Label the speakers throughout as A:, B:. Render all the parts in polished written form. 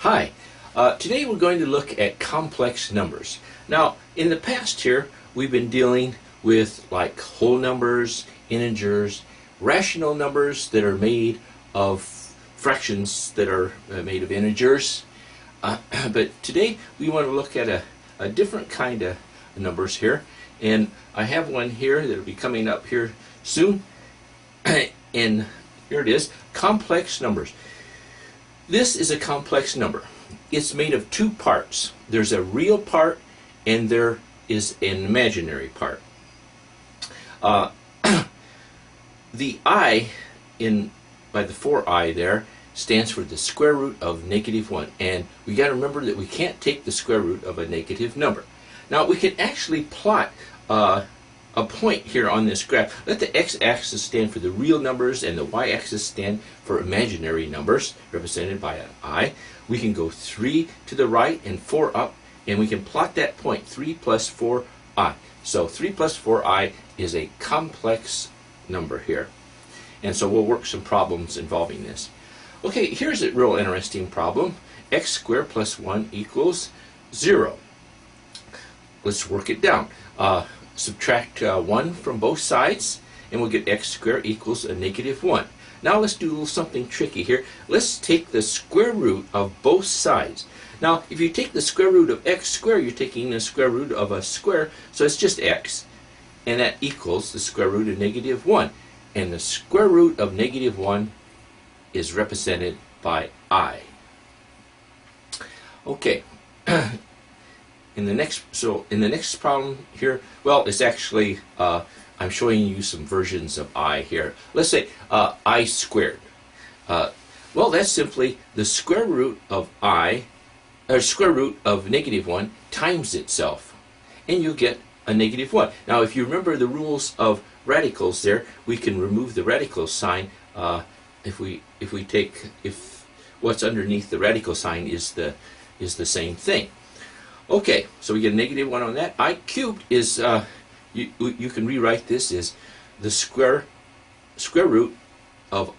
A: Hi, today we're going to look at complex numbers. Now, in the past here, we've been dealing with like whole numbers, integers, rational numbers that are made of fractions that are made of integers. But today we want to look at a different kind of numbers here. And I have one here that will be coming up here soon. And here it is, complex numbers. This is a complex number. It's made of two parts. There's a real part and there is an imaginary part. The I by the 4i there stands for the square root of -1. And we got to remember that we can't take the square root of a negative number. Now we can actually plot a point here on this graph. Let the x-axis stand for the real numbers and the y-axis stand for imaginary numbers, represented by an I. We can go 3 to the right and 4 up, and we can plot that point, 3 plus 4i. So 3 plus 4i is a complex number here. And so we'll work some problems involving this. Okay, here's a real interesting problem. X squared plus 1 equals 0. Let's work it down. Subtract 1 from both sides, and we'll get x squared equals a -1. Now let's do a little something tricky here. Let's take the square root of both sides. Now, if you take the square root of x squared, you're taking the square root of a square, so it's just x. And that equals the square root of -1. And the square root of -1 is represented by I. Okay. In the next problem here, well, it's actually I'm showing you some versions of I here. Let's say I squared. Well, that's simply the square root of I, or square root of -1 times itself, and you get a -1. Now, if you remember the rules of radicals, there we can remove the radical sign if what's underneath the radical sign is the same thing. Okay, so we get a -1 on that. I cubed is, you can rewrite this as the square root of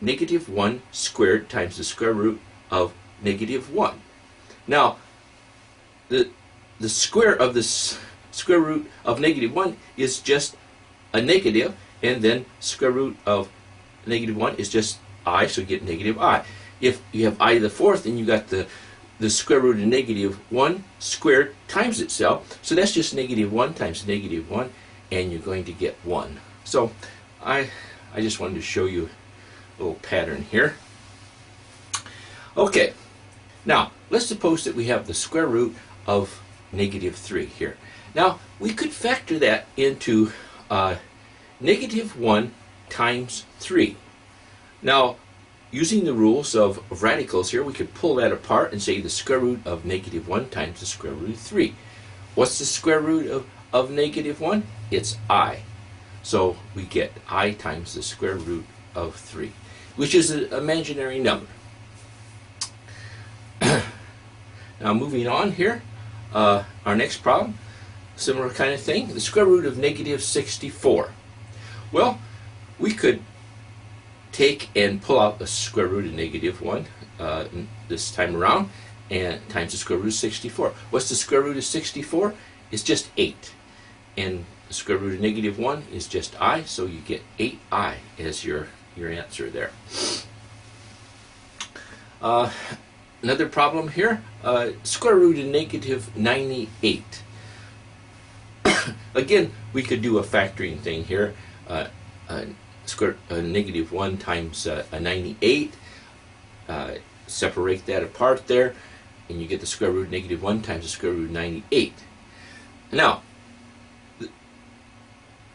A: -1 squared times the square root of -1. Now, the square of the square root of -1 is just a negative, and then square root of -1 is just I, so you get -I. If you have I to the fourth, then you got the square root of -1 squared times itself. So that's just -1 times -1, and you're going to get 1. So I just wanted to show you a little pattern here. Okay, now let's suppose that we have the square root of -3 here. Now we could factor that into -1 times 3. Now, using the rules of radicals here, we could pull that apart and say the square root of -1 times the square root of 3. What's the square root of -1? It's I. So we get I times the square root of 3, which is an imaginary number. Now moving on here, our next problem, similar kind of thing, the square root of -64. Well, we could take and pull out the square root of -1 this time around, and times the square root of 64. What's the square root of 64? It's just 8. And the square root of -1 is just I, so you get 8i as your answer there. Another problem here, square root of -98. Again, we could do a factoring thing here. -1 times a 98, separate that apart there, and you get the square root of -1 times the square root of 98. Now,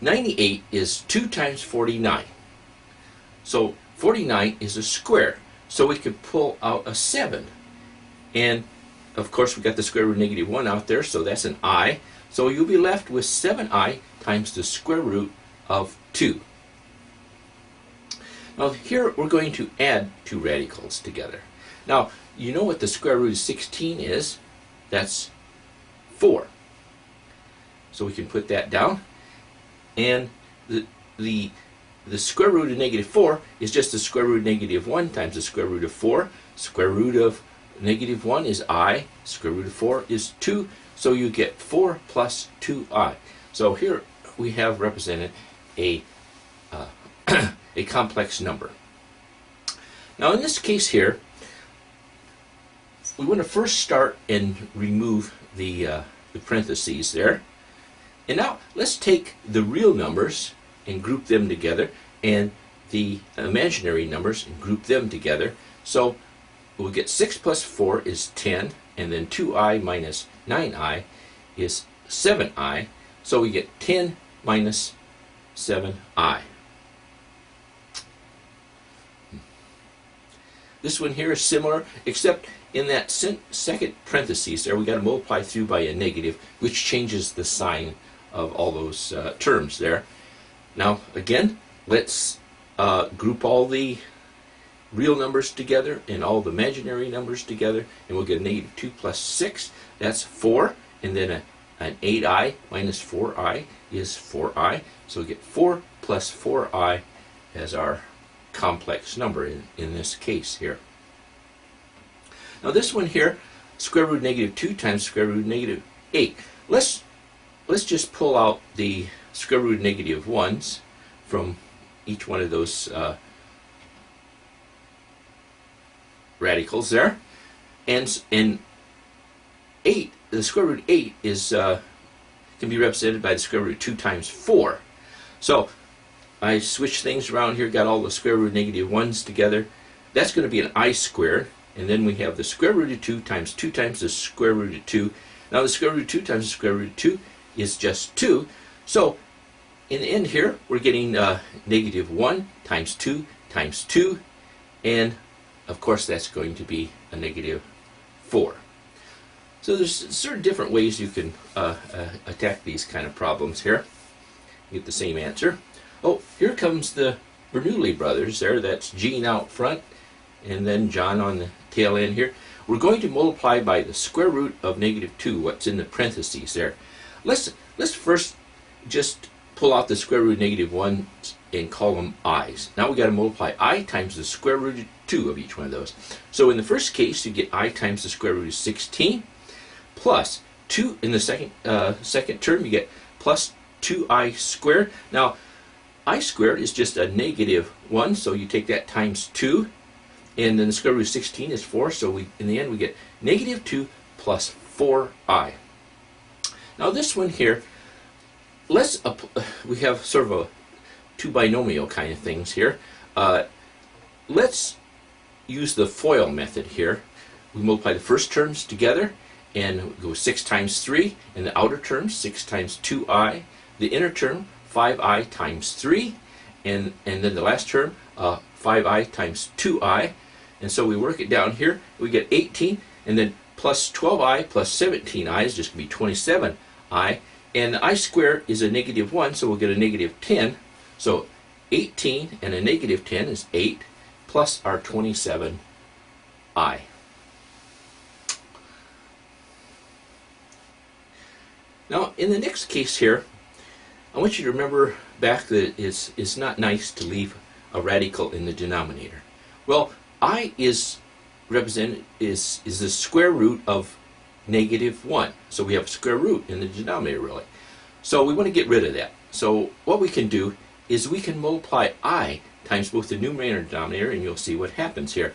A: 98 is 2 times 49. So 49 is a square. So we could pull out a 7. And of course we got the square root of -1 out there, so that's an I. So you'll be left with 7i times the square root of 2. Now here we're going to add two radicals together. Now, you know what the square root of 16 is? That's 4. So we can put that down. And the square root of -4 is just the square root of -1 times the square root of 4. Square root of negative 1 is I, square root of 4 is 2, so you get 4 plus 2I. So here we have represented a, a complex number. Now in this case here, we want to first start and remove the parentheses there. And now let's take the real numbers and group them together, and the imaginary numbers and group them together. So we'll get 6 plus 4 is 10, and then 2I minus 9I is 7I. So we get 10 minus 7I. This one here is similar, except in that second parentheses there, we got to multiply through by a negative, which changes the sign of all those terms there. Now, again, let's group all the real numbers together and all the imaginary numbers together, and we'll get a negative 2 plus 6. That's 4, and then an 8I minus 4I is 4I. So we get 4 plus 4I as our complex number in this case here. Now this one here, square root of negative 2 times square root of negative 8. Let's just pull out the square root of negative 1s from each one of those radicals there. And 8, the square root of 8 is can be represented by the square root of 2 times 4. So I switched things around here, got all the square root of negative 1s together. That's going to be an I squared. And then we have the square root of 2 times the square root of 2. Now the square root of 2 times the square root of 2 is just 2. So in the end here, we're getting negative 1 times 2 times 2. And of course that's going to be a negative 4. So there's certain different ways you can attack these kind of problems here. Get the same answer. Oh, here comes the Bernoulli brothers there. That's Gene out front and then John on the tail end here. We're going to multiply by the square root of negative 2, what's in the parentheses there. Let's first just pull out the square root of negative 1 and call them i's. Now we got to multiply I times the square root of 2 of each one of those. So in the first case, you get I times the square root of 16 plus 2 in the second term, you get plus 2I squared. Now I squared is just a negative 1, so you take that times 2, and then the square root of 16 is 4, so in the end we get negative 2 plus 4I. Now this one here, we have sort of a two binomial kind of things here. Let's use the FOIL method here. We multiply the first terms together, and go 6 times 3, and the outer term 6 times 2I, the inner term 5I times 3, and then the last term 5I times 2I, and so we work it down here. We get 18, and then plus 12I plus 17I is just going to be 27I, and the I squared is a negative 1, so we'll get a negative 10. So 18 and a negative 10 is 8 plus our 27I. Now in the next case here, I want you to remember back that it's not nice to leave a radical in the denominator. Well, I is represented is the square root of negative 1. So we have a square root in the denominator really. So we want to get rid of that. So what we can do is we can multiply I times both the numerator and denominator, and you'll see what happens here.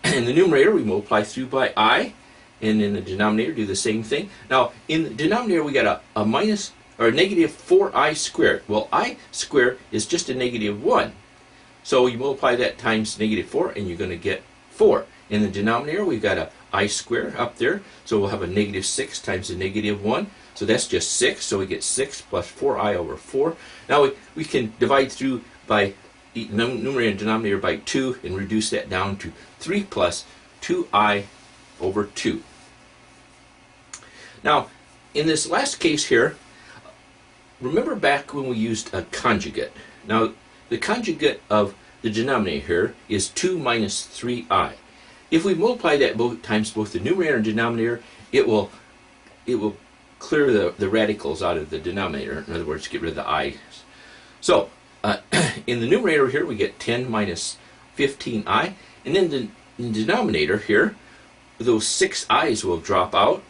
A: In the numerator we multiply through by I, and in the denominator do the same thing. Now in the denominator we got a minus or a negative 4I squared. Well, I squared is just a negative 1. So you multiply that times negative 4 and you're going to get 4. In the denominator we've got a I squared up there, so we'll have a negative 6 times a negative 1. So that's just 6, so we get 6 plus 4I over 4. Now we can divide through by numerator and denominator by 2 and reduce that down to 3 plus 2I over 2. Now in this last case here, remember back when we used a conjugate. Now the conjugate of the denominator here is 2 minus 3I. If we multiply that times both the numerator and denominator, it will clear the radicals out of the denominator. In other words, get rid of the i's. So in the numerator here we get 10 minus 15I, and then in the denominator here those 6 i's will drop out,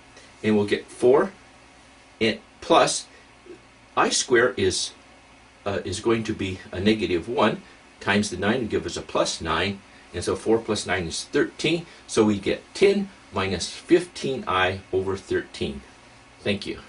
A: and we'll get 4 and plus I square is going to be a negative 1 times the 9 will give us a plus 9, and so 4 plus 9 is 13, so we get 10 minus 15i over 13. Thank you.